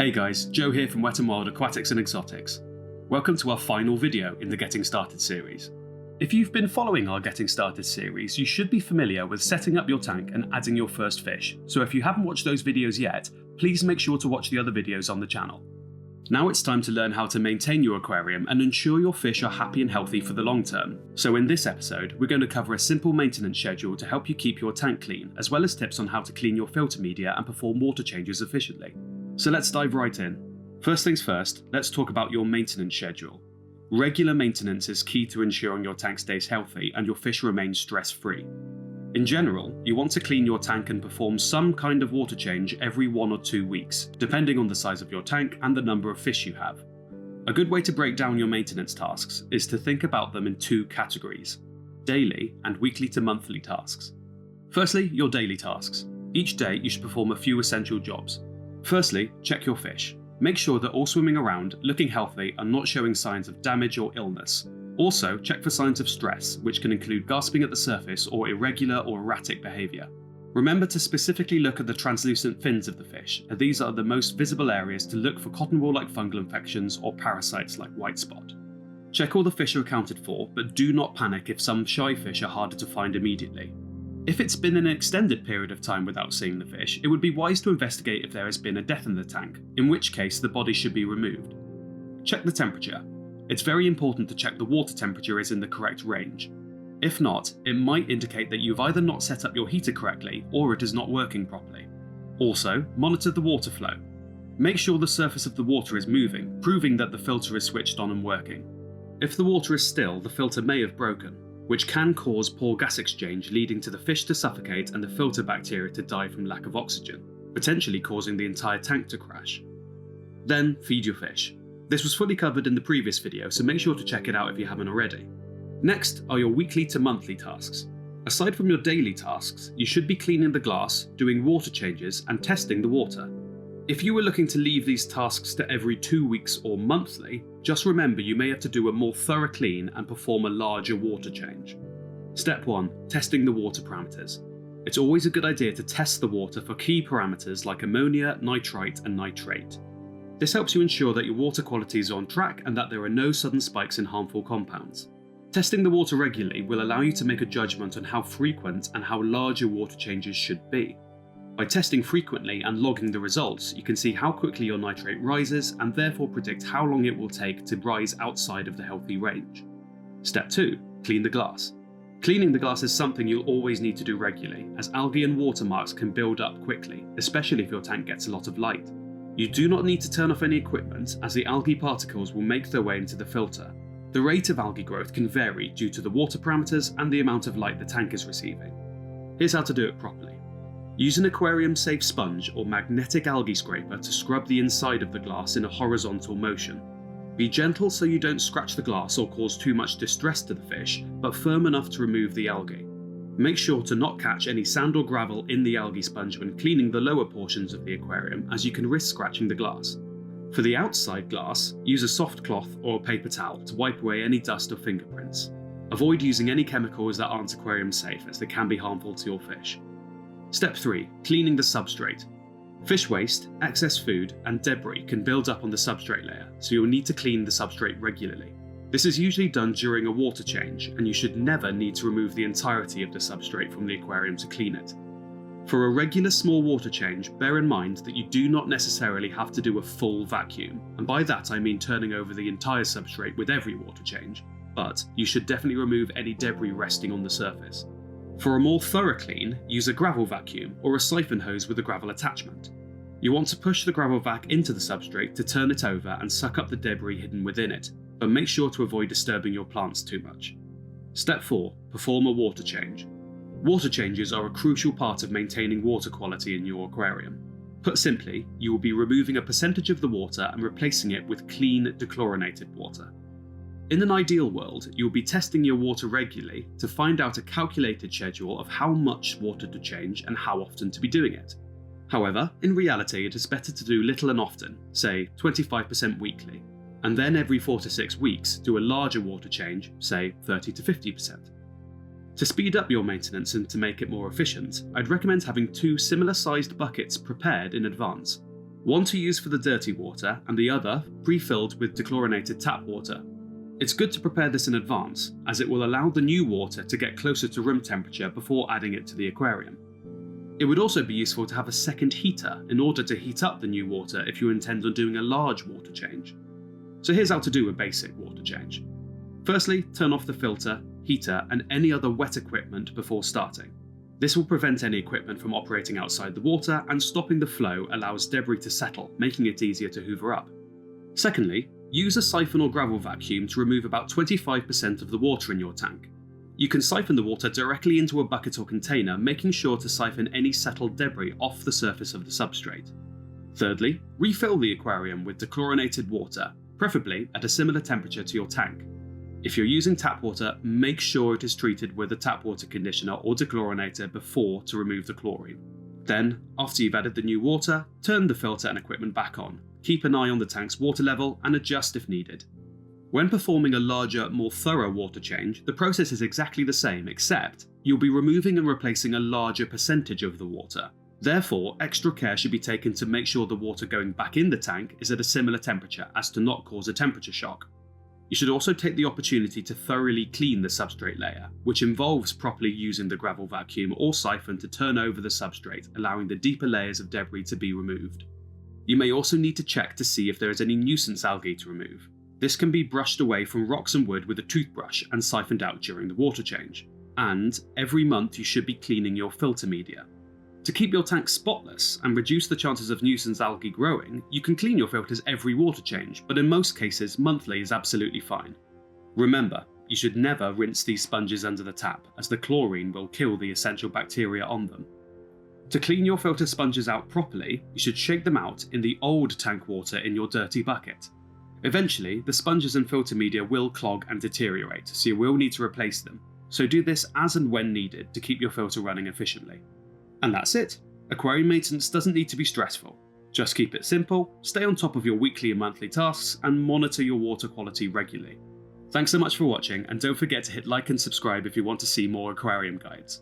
Hey guys, Joe here from Wet and Wild Aquatics and Exotics. Welcome to our final video in the Getting Started series. If you've been following our Getting Started series, you should be familiar with setting up your tank and adding your first fish, so if you haven't watched those videos yet, please make sure to watch the other videos on the channel. Now it's time to learn how to maintain your aquarium and ensure your fish are happy and healthy for the long term. So in this episode, we're going to cover a simple maintenance schedule to help you keep your tank clean, as well as tips on how to clean your filter media and perform water changes efficiently. So let's dive right in. First things first, let's talk about your maintenance schedule. Regular maintenance is key to ensuring your tank stays healthy and your fish remain stress-free. In general, you want to clean your tank and perform some kind of water change every 1 or 2 weeks, depending on the size of your tank and the number of fish you have. A good way to break down your maintenance tasks is to think about them in 2 categories: daily and weekly to monthly tasks. Firstly, your daily tasks. Each day you should perform a few essential jobs. Firstly, check your fish. Make sure they're all swimming around, looking healthy and not showing signs of damage or illness. Also, check for signs of stress, which can include gasping at the surface or irregular or erratic behaviour. Remember to specifically look at the translucent fins of the fish, as these are the most visible areas to look for cotton wool-like fungal infections or parasites like white spot. Check all the fish are accounted for, but do not panic if some shy fish are harder to find immediately. If it's been an extended period of time without seeing the fish, it would be wise to investigate if there has been a death in the tank, in which case the body should be removed. Check the temperature. It's very important to check the water temperature is in the correct range. If not, it might indicate that you've either not set up your heater correctly or it is not working properly. Also, monitor the water flow. Make sure the surface of the water is moving, proving that the filter is switched on and working. If the water is still, the filter may have broken, which can cause poor gas exchange, leading to the fish to suffocate and the filter bacteria to die from lack of oxygen, potentially causing the entire tank to crash. Then, feed your fish. This was fully covered in the previous video, so make sure to check it out if you haven't already. Next are your weekly to monthly tasks. Aside from your daily tasks, you should be cleaning the glass, doing water changes, and testing the water. If you were looking to leave these tasks to every 2 weeks or monthly, just remember you may have to do a more thorough clean and perform a larger water change. Step 1. Testing the water parameters. It's always a good idea to test the water for key parameters like ammonia, nitrite, and nitrate. This helps you ensure that your water quality is on track and that there are no sudden spikes in harmful compounds. Testing the water regularly will allow you to make a judgment on how frequent and how large your water changes should be. By testing frequently and logging the results, you can see how quickly your nitrate rises and therefore predict how long it will take to rise outside of the healthy range. Step 2. Clean the glass. Cleaning the glass is something you'll always need to do regularly, as algae and watermarks can build up quickly, especially if your tank gets a lot of light. You do not need to turn off any equipment, as the algae particles will make their way into the filter. The rate of algae growth can vary due to the water parameters and the amount of light the tank is receiving. Here's how to do it properly. Use an aquarium-safe sponge or magnetic algae scraper to scrub the inside of the glass in a horizontal motion. Be gentle so you don't scratch the glass or cause too much distress to the fish, but firm enough to remove the algae. Make sure to not catch any sand or gravel in the algae sponge when cleaning the lower portions of the aquarium, as you can risk scratching the glass. For the outside glass, use a soft cloth or a paper towel to wipe away any dust or fingerprints. Avoid using any chemicals that aren't aquarium safe, as they can be harmful to your fish. Step 3. Cleaning the substrate. Fish waste, excess food, and debris can build up on the substrate layer, so you'll need to clean the substrate regularly. This is usually done during a water change, and you should never need to remove the entirety of the substrate from the aquarium to clean it. For a regular small water change, bear in mind that you do not necessarily have to do a full vacuum, and by that I mean turning over the entire substrate with every water change, but you should definitely remove any debris resting on the surface. For a more thorough clean, use a gravel vacuum or a siphon hose with a gravel attachment. You want to push the gravel vac into the substrate to turn it over and suck up the debris hidden within it, but make sure to avoid disturbing your plants too much. Step 4. Perform a water change. Water changes are a crucial part of maintaining water quality in your aquarium. Put simply, you will be removing a percentage of the water and replacing it with clean, dechlorinated water. In an ideal world, you will be testing your water regularly to find out a calculated schedule of how much water to change and how often to be doing it. However, in reality it is better to do little and often, say 25% weekly, and then every 4 to 6 weeks do a larger water change, say 30 to 50%. To speed up your maintenance and to make it more efficient, I'd recommend having 2 similar sized buckets prepared in advance. one to use for the dirty water and the other pre-filled with dechlorinated tap water. It's good to prepare this in advance, as it will allow the new water to get closer to room temperature before adding it to the aquarium. It would also be useful to have a second heater in order to heat up the new water if you intend on doing a large water change. So here's how to do a basic water change. Firstly, turn off the filter, heater and any other wet equipment before starting. This will prevent any equipment from operating outside the water, and stopping the flow allows debris to settle, making it easier to hoover up. Secondly, use a siphon or gravel vacuum to remove about 25% of the water in your tank. You can siphon the water directly into a bucket or container, making sure to siphon any settled debris off the surface of the substrate. Thirdly, refill the aquarium with dechlorinated water, preferably at a similar temperature to your tank. If you're using tap water, make sure it is treated with a tap water conditioner or dechlorinator before to remove the chlorine. Then, after you've added the new water, turn the filter and equipment back on. Keep an eye on the tank's water level and adjust if needed. When performing a larger, more thorough water change, the process is exactly the same, except you'll be removing and replacing a larger percentage of the water. Therefore, extra care should be taken to make sure the water going back in the tank is at a similar temperature as to not cause a temperature shock. You should also take the opportunity to thoroughly clean the substrate layer, which involves properly using the gravel vacuum or siphon to turn over the substrate, allowing the deeper layers of debris to be removed. You may also need to check to see if there is any nuisance algae to remove. This can be brushed away from rocks and wood with a toothbrush and siphoned out during the water change. And every month you should be cleaning your filter media. To keep your tank spotless and reduce the chances of nuisance algae growing, you can clean your filters every water change, but in most cases monthly is absolutely fine. Remember, you should never rinse these sponges under the tap, as the chlorine will kill the essential bacteria on them. To clean your filter sponges out properly, you should shake them out in the old tank water in your dirty bucket. Eventually, the sponges and filter media will clog and deteriorate, so you will need to replace them. So do this as and when needed to keep your filter running efficiently. And that's it. Aquarium maintenance doesn't need to be stressful. Just keep it simple, stay on top of your weekly and monthly tasks, and monitor your water quality regularly. Thanks so much for watching, and don't forget to hit like and subscribe if you want to see more aquarium guides.